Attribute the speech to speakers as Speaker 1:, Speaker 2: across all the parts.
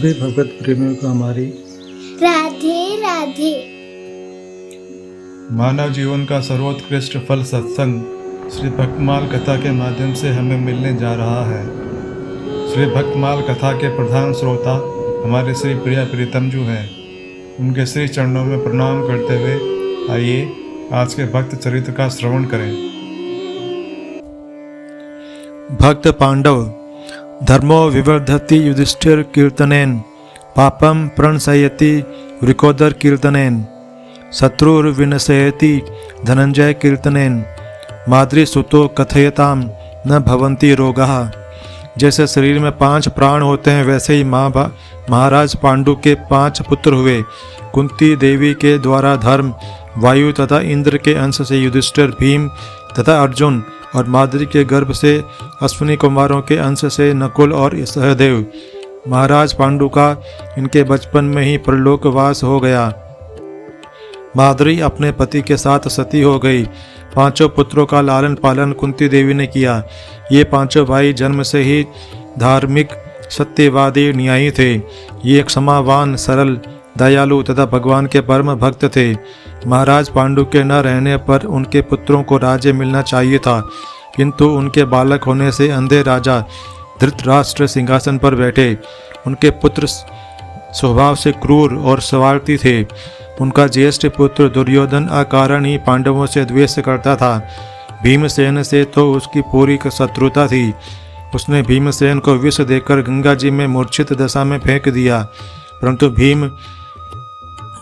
Speaker 1: सभी भगवत प्रेमियों को हमारी
Speaker 2: राधे राधे।
Speaker 3: मानव जीवन का सर्वोत्कृष्ट फल सत्संग श्री भक्तमाल कथा के माध्यम से हमें मिलने जा रहा है। श्री भक्तमाल कथा के प्रधान श्रोता हमारे श्री प्रिया प्रीतम जी हैं। उनके श्री चरणों में प्रणाम करते हुए आइए आज के भक्त चरित्र का श्रवण करें।
Speaker 4: भक्त पांडव धर्मो विवर्धति युधिष्ठिर कीर्तनेन पापम प्रणशयति वृकोदर कीर्तनेन शत्रुर्विनशयति धनंजय कीर्तनेन माद्रीसुतो कथयताम न भवन्ति रोगाः। जैसे शरीर में 5 प्राण होते हैं वैसे ही महाराज पांडु के 5 पुत्र हुए। कुंती देवी के द्वारा धर्म, वायु तथा इंद्र के अंश से युधिष्ठिर, भीम तथा अर्जुन और माद्री के गर्भ से अश्विनी कुमारों के अंश से नकुल और सहदेव। महाराज पांडु का इनके बचपन में ही परलोकवास हो गया। माद्री अपने पति के साथ सती हो गई। 5 पुत्रों का लालन पालन कुंती देवी ने किया। ये 5 भाई जन्म से ही धार्मिक, सत्यवादी, न्यायी थे। ये क्षमावान, सरल, दयालु तथा भगवान के परम भक्त थे। महाराज पांडु के न रहने पर उनके पुत्रों को राज्य मिलना चाहिए था, किंतु उनके बालक होने से अंधे राजा धृतराष्ट्र सिंहासन पर बैठे। उनके पुत्र स्वभाव से क्रूर और स्वार्थी थे। उनका ज्येष्ठ पुत्र दुर्योधन अकारण ही पांडवों से द्वेष करता था। भीमसेन से तो उसकी पूरी शत्रुता थी। उसने भीमसेन को विष देकर गंगा जी में मूर्छित दशा में फेंक दिया, परंतु भीम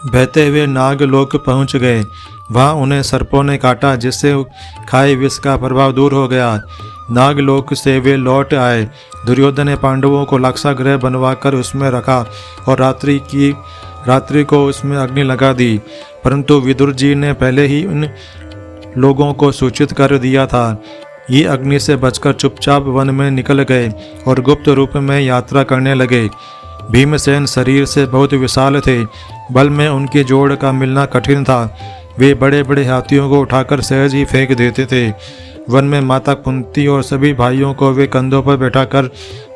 Speaker 4: बहते हुए नागलोक पहुंच गए। वहां उन्हें सर्पों ने काटा, जिससे खाए विष का प्रभाव दूर हो गया। नागलोक से वे लौट आए। दुर्योधन ने पांडवों को लाक्षागृह बनवाकर उसमें रखा और रात्रि को उसमें अग्नि लगा दी, परंतु विदुर जी ने पहले ही उन लोगों को सूचित कर दिया था। ये अग्नि से बचकर चुपचाप वन में निकल गए और गुप्त रूप में यात्रा करने लगे। भीमसेन शरीर से बहुत विशाल थे। बल में उनकी जोड़ का मिलना कठिन था। वे बड़े बड़े हाथियों को उठाकर सहज ही फेंक देते थे। वन में माता कुंती और सभी भाइयों को वे कंधों पर बैठाकर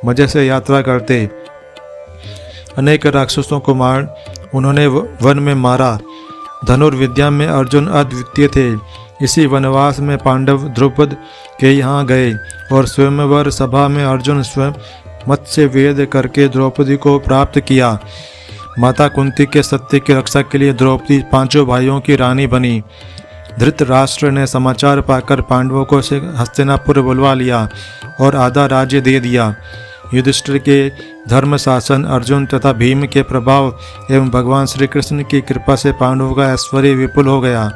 Speaker 4: मजे से यात्रा करते। अनेक राक्षसों को उन्होंने वन में मारा। धनुर्विद्या में अर्जुन अद्वितीय थे। इसी वनवास में पांडव द्रुपद के यहाँ गए और स्वयंवर सभा में अर्जुन स्वयं मत्स्य वेद करके द्रौपदी को प्राप्त किया। माता कुंती के सत्य की रक्षा के लिए द्रौपदी 5 भाइयों की रानी बनी। धृतराष्ट्र ने समाचार पाकर पांडवों को हस्तिनापुर बुलवा लिया और आधा राज्य दे दिया। युधिष्ठिर के धर्म शासन, अर्जुन तथा भीम के प्रभाव एवं भगवान श्री कृष्ण की कृपा से पांडवों का ऐश्वर्य विपुल हो गया।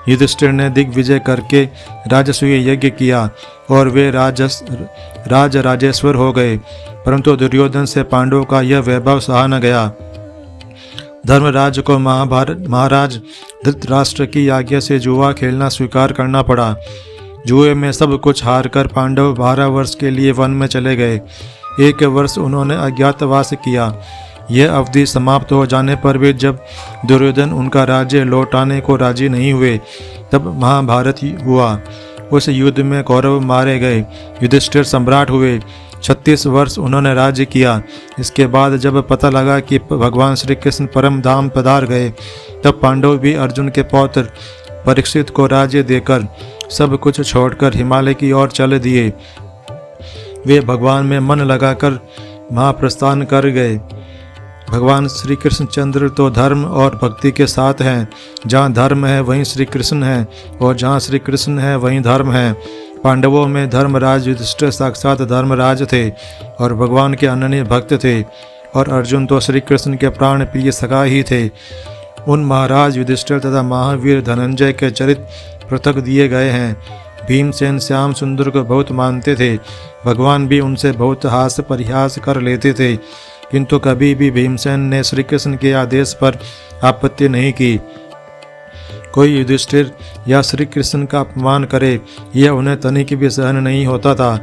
Speaker 4: युधिष्ठिर ने दिग्विजय करके राजसूय यज्ञ किया और वे राजेश्वर हो गए, परंतु दुर्योधन से पांडवों का यह वैभव सहा न गया। धर्मराज को महाराज धृतराष्ट्र की आज्ञा से जुआ खेलना स्वीकार करना पड़ा। जुए में सब कुछ हारकर पांडव 12 वर्ष के लिए वन में चले गए। 1 वर्ष उन्होंने अज्ञातवास किया। यह अवधि समाप्त हो जाने पर भी जब दुर्योधन उनका राज्य लौटाने को राजी नहीं हुए, तब महाभारत हुआ। उस युद्ध में कौरव मारे गए। युधिष्ठिर सम्राट हुए। 36 वर्ष उन्होंने राज्य किया। इसके बाद जब पता लगा कि भगवान श्री कृष्ण परम धाम पधार गए, तब पांडव भी अर्जुन के पौत्र परीक्षित को राज्य देकर सब कुछ छोड़कर हिमालय की ओर चल दिए। वे भगवान में मन लगाकर महाप्रस्थान कर गए। भगवान श्री कृष्णचंद्र तो धर्म और भक्ति के साथ हैं। जहाँ धर्म है वहीं श्री कृष्ण है, और जहाँ श्री कृष्ण है वहीं धर्म है। पांडवों में धर्मराज युधिष्ठिर साक्षात धर्मराज थे और भगवान के अनन्य भक्त थे, और अर्जुन तो श्री कृष्ण के प्राण प्रिय सखा ही थे। उन महाराज युधिष्ठिर तथा महावीर धनंजय के चरित्र पृथक दिए गए हैं। भीमसेन श्याम सुंदर को बहुत मानते थे। भगवान भी उनसे बहुत हास्य परिहास कर लेते थे, किंतु कभी भी भीमसेन ने श्री कृष्ण के आदेश पर आपत्ति नहीं की। कोई युधिष्ठिर या श्री कृष्ण का अपमान करे, यह उन्हें तनिक भी सहन नहीं होता था।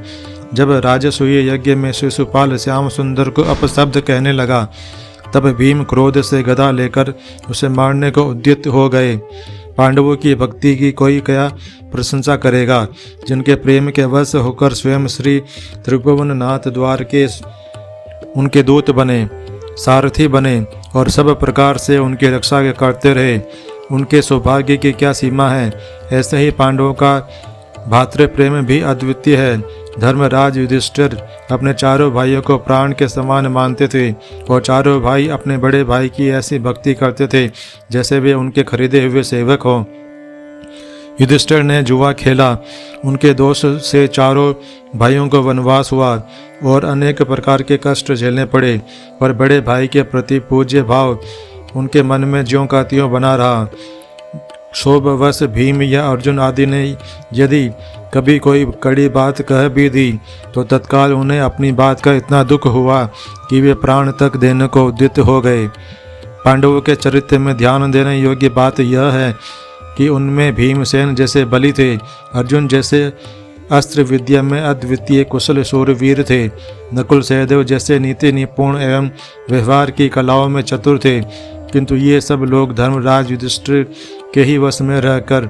Speaker 4: जब राजसूय यज्ञ में शिशुपाल श्याम सुंदर को अपशब्द कहने लगा, तब भीम क्रोध से गदा लेकर उसे मारने को उद्यत हो गए। पांडवों की भक्ति की कोई क्या प्रशंसा करेगा, जिनके प्रेम के वश होकर स्वयं श्री त्रिभुवननाथ द्वार के उनके दूत बने। सारथी बने और सब प्रकार से उनकी रक्षा करते रहे। उनके सौभाग्य की क्या सीमा है। ऐसे ही पांडवों का भातृ प्रेम भी अद्वितीय है। धर्मराज युधिष्ठिर अपने चारों भाइयों को प्राण के समान मानते थे और चारों भाई अपने बड़े भाई की ऐसी भक्ति करते थे जैसे वे उनके खरीदे हुए सेवक हों। युधिष्ठिर ने जुआ खेला, उनके दोष से चारों भाइयों को वनवास हुआ और अनेक प्रकार के कष्ट झेलने पड़े, पर बड़े भाई के प्रति पूज्य भाव उनके मन में ज्यों का त्यों बना रहा। क्षोभवश भीम या अर्जुन आदि ने यदि कभी कोई कड़ी बात कह भी दी तो तत्काल उन्हें अपनी बात का इतना दुख हुआ कि वे प्राण तक देने को उद्यत हो गए। पांडवों के चरित्र में ध्यान देने योग्य बात यह है कि उनमें भीमसेन जैसे बलि थे, अर्जुन जैसे अस्त्र विद्या में अद्वितीय कुशल शूरवीर थे, नकुल सहदेव जैसे नीति निपुण एवं व्यवहार की कलाओं में चतुर थे, किंतु ये सब लोग धर्मराज युधिष्ठिर के ही वश में रहकर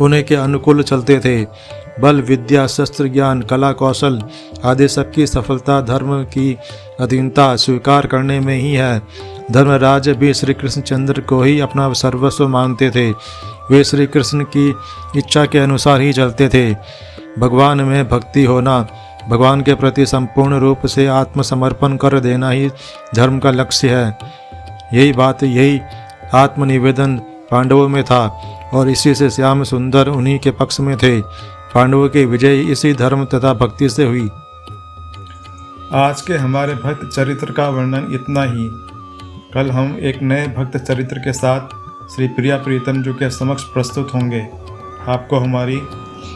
Speaker 4: उन्हें के अनुकूल चलते थे। बल विद्या शस्त्र ज्ञान कला कौशल आदि सबकी सफलता धर्म की अधीनता स्वीकार करने में ही है। धर्मराज भी श्री कृष्णचंद्र को ही अपना सर्वस्व मानते थे। वे श्री कृष्ण की इच्छा के अनुसार ही चलते थे। भगवान में भक्ति होना, भगवान के प्रति संपूर्ण रूप से आत्मसमर्पण कर देना ही धर्म का लक्ष्य है। यही आत्मनिवेदन पांडवों में था और इसी से श्याम सुंदर उन्हीं के पक्ष में थे। पांडवों की विजय इसी धर्म तथा भक्ति से हुई।
Speaker 3: आज के हमारे भक्त चरित्र का वर्णन इतना ही। कल हम एक नए भक्त चरित्र के साथ श्री प्रिया प्रीतम जी के समक्ष प्रस्तुत होंगे। आपको हमारी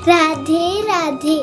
Speaker 2: राधे राधे।